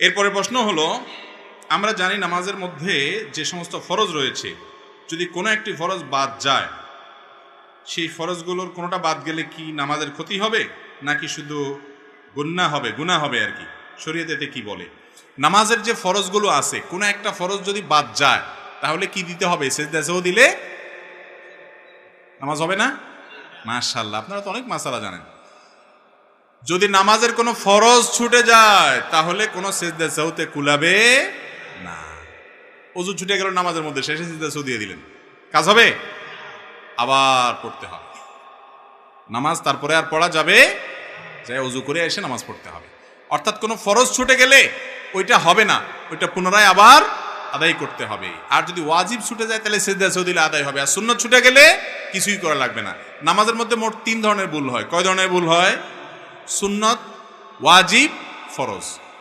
এরপরে প্রশ্ন হলো, আমরা জানি নামাজের মধ্যে যে সমস্ত ফরজ রয়েছে, যদি কোনো একটি ফরজ বাদ যায়, সেই ফরজগুলোর কোনোটা বাদ গেলে কি নামাজের ক্ষতি হবে নাকি শুধু গুনাহ হবে আর কি? শরীয়তে এতে কি বলে? নামাজের যে ফরজগুলো আছে, কোনো একটা ফরজ যদি বাদ যায় তাহলে কি দিতে হবে? সেজদাও দিলে নামাজ হবে না? মাশাআল্লাহ, আপনারা তো অনেক মাসালা জানেন। যদি নামাজের কোনো ফরজ ছুটে যায় তাহলে কোনো সেজদা সাহুতে কুলাবে না। ওযু ছুটে গেল নামাজের মধ্যে, শেষে সেজদা সাহু দিয়ে দিলেন, কাজ হবে? আবার পড়তে হবে নামাজ, তারপরে আর পড়া যাবে, যাই ওযু করে এসে নামাজ পড়তে হবে। অর্থাৎ কোনো ফরজ ছুটে গেলে ওইটা হবে না, ওইটা পুনরায় আবার আদায় করতে হবে। আর যদি ওয়াজিব ছুটে যায় তাহলে সেজদা সাহু দিলে আদায় হবে। আর সুন্নত ছুটে গেলে কিছুই করা লাগবে না। নামাজের মধ্যে মোট 3 ধরনের ভুল হয়। কয় ধরনের ভুল হয়? সুন্নত, ওয়াজিব, ফরজ।